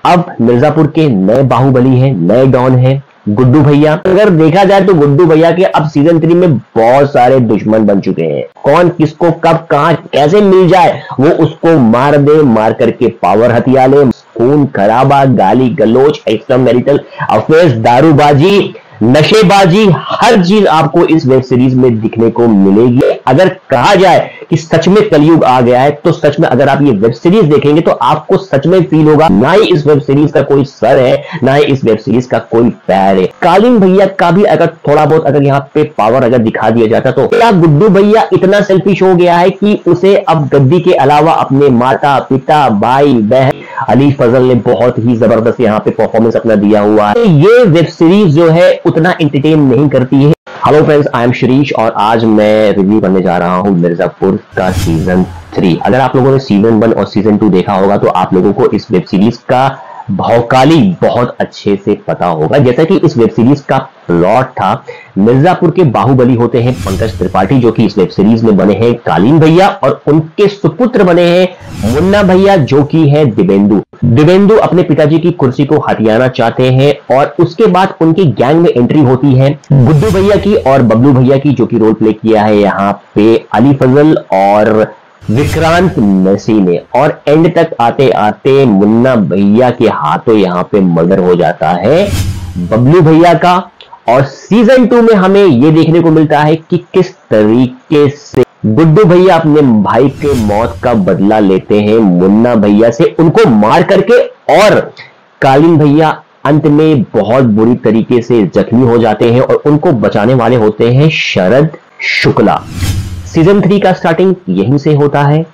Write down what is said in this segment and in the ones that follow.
अब मिर्जापुर के नए बाहुबली हैं, नए डॉन हैं गुड्डू भैया। अगर देखा जाए तो गुड्डू भैया के अब सीजन 3 में बहुत सारे दुश्मन बन चुके हैं। कौन किसको कब कहां कैसे मिल जाए वो उसको मार दे, मार करके पावर हथिया ले, खून खराबा, गाली गलोच, एक्स्ट्रा मैरिटल अफेयर्स, दारूबाजी, नशेबाजी, हर चीज आपको इस वेब सीरीज में दिखने को मिलेगी। अगर कहा जाए कि सच में कलयुग आ गया है तो सच में अगर आप ये वेब सीरीज देखेंगे तो आपको सच में फील होगा ना ही इस वेब सीरीज का कोई सर है ना ही इस वेब सीरीज का कोई पैर है। कालीन भैया का भी अगर थोड़ा बहुत अगर यहाँ पे पावर अगर दिखा दिया जाता तो क्या गुड्डू भैया इतना सेल्फिश हो गया है कि उसे अब गद्दी के अलावा अपने माता पिता भाई बहन अली फजल ने बहुत ही जबरदस्त यहाँ पे परफॉर्मेंस अपना दिया हुआ है। ये वेब सीरीज जो है उतना एंटरटेन नहीं करती है। Hello friends, I am Shirish और आज मैं रिव्यू करने जा रहा हूं मिर्जापुर का सीजन 3। अगर आप लोगों ने सीजन 1 और सीजन 2 देखा होगा तो आप लोगों को इस वेब सीरीज का भौकाली बहुत अच्छे से पता होगा। जैसा कि इस वेब सीरीज का प्लॉट था, मिर्जापुर के बाहुबली होते हैं पंकज त्रिपाठी जो कि इस वेब सीरीज में बने हैं कालीन भैया, और उनके सुपुत्र बने हैं मुन्ना भैया जो कि है दिवेंदु। दिवेंदु अपने पिताजी की कुर्सी को हथियाना चाहते हैं और उसके बाद उनकी गैंग में एंट्री होती है गुड्डू भैया की और बबलू भैया की, जो कि रोल प्ले किया है यहाँ पे अली फजल और विक्रांत मैसी ने। और एंड तक आते आते मुन्ना भैया के हाथों यहाँ पे मर्डर हो जाता है बबलू भैया का। और सीजन 2 में हमें यह देखने को मिलता है कि किस तरीके से गुड्डू भैया अपने भाई के मौत का बदला लेते हैं मुन्ना भैया से, उनको मार करके। और कालीन भैया अंत में बहुत बुरी तरीके से जख्मी हो जाते हैं और उनको बचाने वाले होते हैं शरद शुक्ला। सीजन 3 का स्टार्टिंग यहीं से होता है।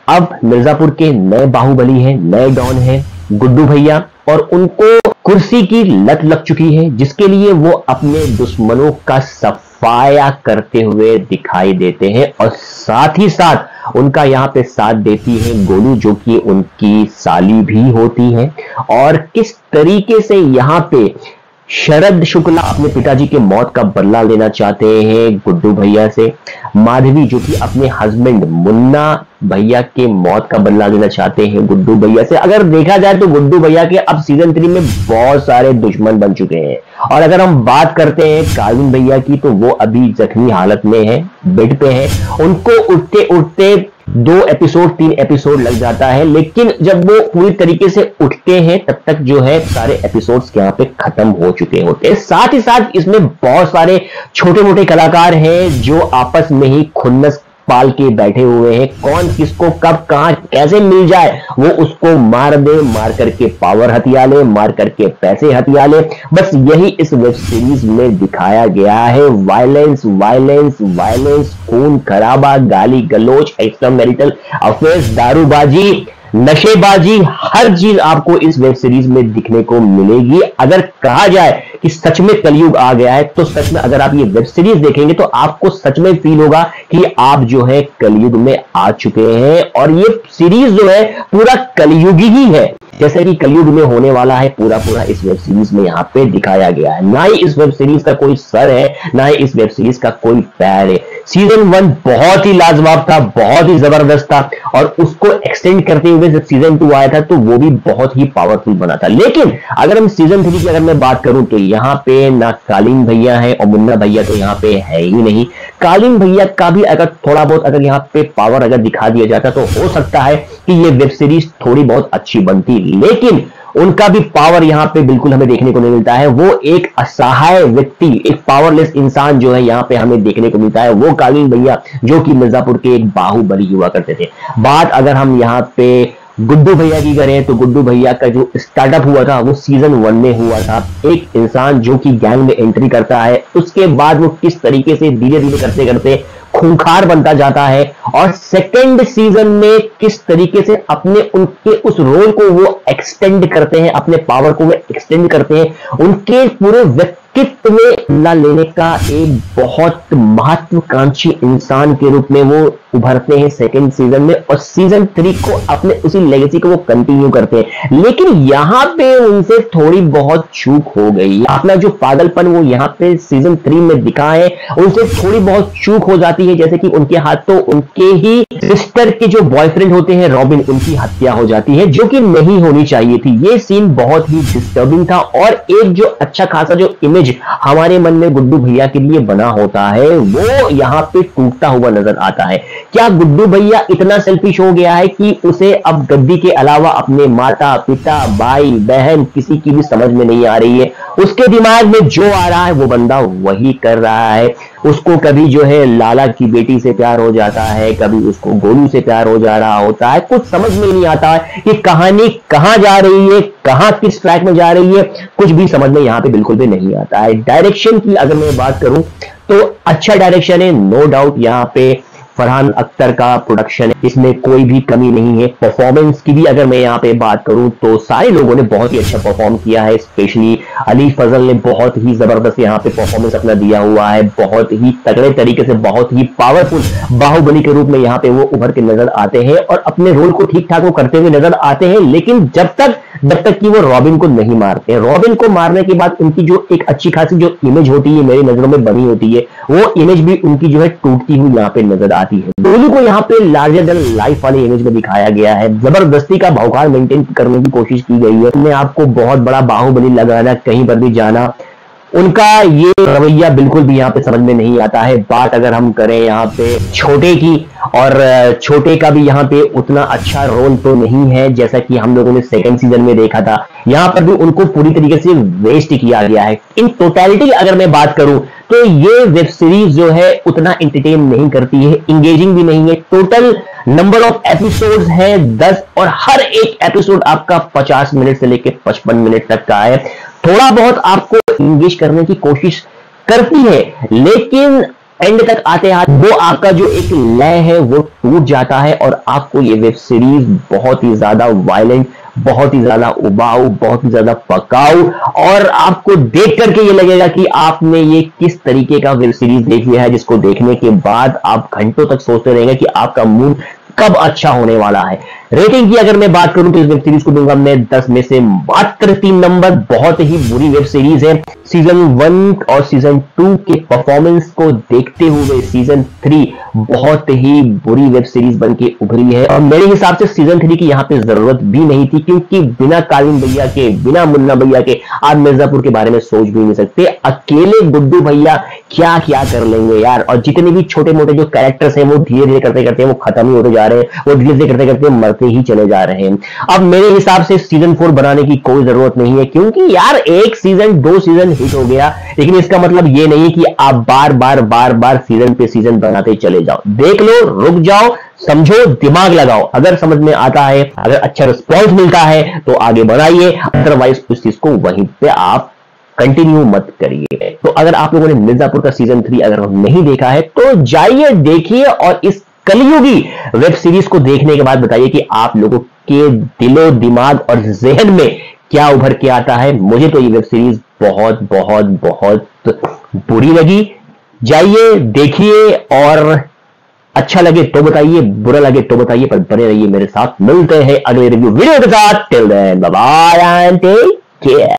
अब मिर्जापुर के नए बाहुबली हैं, नए डॉन हैं गुड्डू भैया, और उनको कुर्सी की लत लग चुकी है जिसके लिए वो अपने दुश्मनों का सफाया करते हुए दिखाई देते हैं। और साथ ही साथ उनका यहाँ पे साथ देती है गोलू जो कि उनकी साली भी होती है। और किस तरीके से यहाँ पे शरद शुक्ला अपने पिताजी के मौत का बदला लेना चाहते हैं गुड्डू भैया से, माधवी जो कि अपने हस्बैंड मुन्ना भैया के मौत का बदला लेना चाहते हैं गुड्डू भैया से। अगर देखा जाए तो गुड्डू भैया के अब सीजन 3 में बहुत सारे दुश्मन बन चुके हैं। और अगर हम बात करते हैं कालीन भैया की तो वो अभी जख्मी हालत में है, बेड पे है। उनको उठते उठते 2 एपिसोड 3 एपिसोड लग जाता है, लेकिन जब वो पूरी तरीके से उठते हैं तब तक जो है सारे एपिसोड्स यहाँ पे खत्म हो चुके होते हैं। साथ ही साथ इसमें बहुत सारे छोटे मोटे कलाकार हैं जो आपस में ही खुन्नस पाल के बैठे हुए हैं। कौन किसको कब कहां कैसे मिल जाए वो उसको मार दे, मार करके पावर हथिया ले, मार करके पैसे हथिया ले। बस यही इस वेब सीरीज में दिखाया गया है। वायलेंस वायलेंस वायलेंस, खून खराबा, गाली गलोच, एक्स्ट्रा मैरिटल अफेयर्स, दारूबाजी, नशेबाजी, हर चीज आपको इस वेब सीरीज में दिखने को मिलेगी। अगर कहा जाए कि सच में कलयुग आ गया है तो सच में अगर आप ये वेब सीरीज देखेंगे तो आपको सच में फील होगा कि आप जो है कलयुग में आ चुके हैं। और ये सीरीज जो है पूरा कलयुगी ही है, जैसे कि कलयुग में होने वाला है पूरा पूरा इस वेब सीरीज में यहाँ पे दिखाया गया है। ना ही इस वेब सीरीज का कोई सर है ना ही इस वेब सीरीज का कोई पैर है। सीजन 1 बहुत ही लाजवाब था, बहुत ही जबरदस्त था, और उसको एक्सटेंड करते हुए जब सीजन 2 आया था तो वो भी बहुत ही पावरफुल बना था। लेकिन अगर हम सीजन 3 की अगर मैं बात करूं तो यहाँ पे ना कालीन भैया है और मुन्ना भैया तो यहाँ पे है ही नहीं। कालीन भैया का भी अगर थोड़ा बहुत अगर यहाँ पे पावर अगर दिखा दिया जाता तो हो सकता है कि ये वेब सीरीज थोड़ी बहुत अच्छी बनती, लेकिन उनका भी पावर यहाँ पे बिल्कुल हमें देखने को नहीं मिलता है। वो एक असहाय व्यक्ति, एक पावरलेस इंसान जो है यहाँ पे हमें देखने को मिलता है, वो कालीन भैया जो कि मिर्जापुर के एक बाहुबली हुआ करते थे। बात अगर हम यहाँ पे गुड्डू भैया की करें तो गुड्डू भैया का जो स्टार्टअप हुआ था वो सीजन 1 में हुआ था। एक इंसान जो कि गैंग में एंट्री करता है, उसके बाद वो किस तरीके से धीरे धीरे करते करते खूंखार बनता जाता है, और सेकंड सीजन में किस तरीके से अपने उनके उस रोल को वो एक्सटेंड करते हैं, अपने पावर को वो एक्सटेंड करते हैं, उनके पूरे व्यक्तित्व में बदला लेने का एक बहुत महत्वाकांक्षी इंसान के रूप में वो उभरते हैं सेकंड सीजन में। और सीजन 3 को अपने उसी लेगेसी को वो कंटिन्यू करते हैं। लेकिन यहाँ पे उनसे थोड़ी बहुत चूक हो गई, अपना जो पागलपन वो यहाँ पे सीजन 3 में दिखा है उनसे थोड़ी बहुत चूक हो जाती जाती है जैसे कि उनके हाथों उनके ही सिस्टर के जो बॉयफ्रेंड होते हैं रॉबिन, उनकी हत्या हो जाती है, जो कि नहीं होनी चाहिए थी। ये सीन बहुत ही डिस्टर्बिंग था और एक जो अच्छा खासा जो इमेज हमारे मन में गुड्डू भैया के लिए बना होता है वो यहां पे टूटता हुआ नजर आता है। क्या गुड्डू भैया इतना सेल्फिश हो गया है कि उसे अब गद्दी के अलावा अपने माता पिता भाई बहन किसी की भी समझ में नहीं आ रही है? उसके दिमाग में जो आ रहा है वो बंदा वही कर रहा है। उसको कभी जो है लाला की बेटी से प्यार हो जाता है, कभी उसको गोलू से प्यार हो जा रहा होता है। कुछ समझ में नहीं आता है कि कहानी कहां जा रही है, कहां किस ट्रैक में जा रही है, कुछ भी समझ में यहां पे बिल्कुल भी नहीं आता है। डायरेक्शन की अगर मैं बात करूं तो अच्छा डायरेक्शन है, नो डाउट। यहां पे फरहान अख्तर का प्रोडक्शन है, इसमें कोई भी कमी नहीं है। परफॉर्मेंस की भी अगर मैं यहाँ पे बात करूं तो सारे लोगों ने बहुत ही अच्छा परफॉर्म किया है। स्पेशली अली फजल ने बहुत ही जबरदस्त यहाँ पे परफॉर्मेंस अपना दिया हुआ है। बहुत ही तगड़े तरीके से, बहुत ही पावरफुल बाहुबली के रूप में यहाँ पे वो उभर के नजर आते हैं और अपने रोल को ठीक ठाक वो करते हुए नजर आते हैं। लेकिन जब तक कि वो रॉबिन को नहीं मारते हैं, रॉबिन को मारने के बाद उनकी जो एक अच्छी खासी जो इमेज होती है मेरी नजरों में बनी होती है, वो इमेज भी उनकी जो है टूटती हुई यहाँ पे नजर आती है। गोलू को यहाँ पे लार्जर देन लाइफ वाली इमेज में दिखाया गया है। जबरदस्ती का भौकाल मेंटेन करने की कोशिश की गई है। उन्हें आपको बहुत बड़ा बाहुबली लगाना, कहीं पर भी जाना, उनका ये रवैया बिल्कुल भी यहाँ पे समझ में नहीं आता है। बात अगर हम करें यहाँ पे छोटे की, और छोटे का भी यहाँ पे उतना अच्छा रोल तो नहीं है जैसा कि हम लोगों ने सेकंड सीजन में देखा था। यहाँ पर भी उनको पूरी तरीके से वेस्ट किया गया है। इन टोटलिटी अगर मैं बात करूं तो ये वेब सीरीज जो है उतना एंटरटेन नहीं करती है, इंगेजिंग भी नहीं है। टोटल नंबर ऑफ एपिसोड्स है 10 और हर एक एपिसोड आपका 50 मिनट से लेकर 55 मिनट तक का है। थोड़ा बहुत आपको इंगेज करने की कोशिश करती है, लेकिन एंड तक आते आते वो आपका जो एक लय है वो टूट जाता है और आपको ये वेब सीरीज बहुत ही ज्यादा वायलेंट, बहुत ही ज्यादा उबाऊ, बहुत ही ज्यादा पकाऊ, और आपको देख करके ये लगेगा कि आपने ये किस तरीके का वेब सीरीज देख लिया है, जिसको देखने के बाद आप घंटों तक सोचते रहेंगे कि आपका मूड कब अच्छा होने वाला है। रेटिंग की अगर मैं बात करूं तो इस वेब सीरीज को दूंगा मैं 10 में से मात्र 3 नंबर। बहुत ही बुरी वेब सीरीज है। सीजन 1 और सीजन 2 के परफॉर्मेंस को देखते हुए सीजन 3 बहुत ही बुरी वेब सीरीज बनके उभरी है और मेरे हिसाब से सीजन 3 की यहां पे जरूरत भी नहीं थी, क्योंकि बिना कालीन भैया के, बिना मुन्ना भैया के आप मिर्जापुर के बारे में सोच भी नहीं सकते। अकेले गुड्डू भैया क्या क्या कर लेंगे यार। और जितने भी छोटे मोटे जो कैरेक्टर्स हैं वो धीरे धीरे करते करते वो खत्म ही होते जा रहे हैं, वो धीरे धीरे करते करते मरते ही चले जा रहे हैं। अब मेरे हिसाब से सीजन 4 बनाने की कोई जरूरत नहीं है, क्योंकि यार एक सीजन 2 सीजन हिट हो गया, लेकिन इसका मतलब ये नहीं कि आप बार बार सीजन पे सीजन बनाते चले जाओ। देख लो, रुक जाओ, समझो, दिमाग लगाओ। अगर समझ में आता है, अगर अच्छा रिस्पॉन्स मिलता है तो आगे बढ़ाइए, अदरवाइज उस चीज को वहीं पे आप कंटिन्यू मत करिए। तो अगर आप लोगों ने मिर्जापुर का सीजन 3 अगर नहीं देखा है तो जाइए देखिए और इस कलयुगी वेब सीरीज को देखने के बाद बताइए कि आप लोगों के दिलो दिमाग और जहन में क्या उभर के आता है। मुझे तो ये वेब सीरीज बहुत बहुत बहुत बुरी लगी। जाइए देखिए और अच्छा लगे तो बताइए, बुरा लगे तो बताइए, पर बने रहिए मेरे साथ। मिलते हैं अगले रिव्यू वीडियो के साथ। Till then bye bye and take care.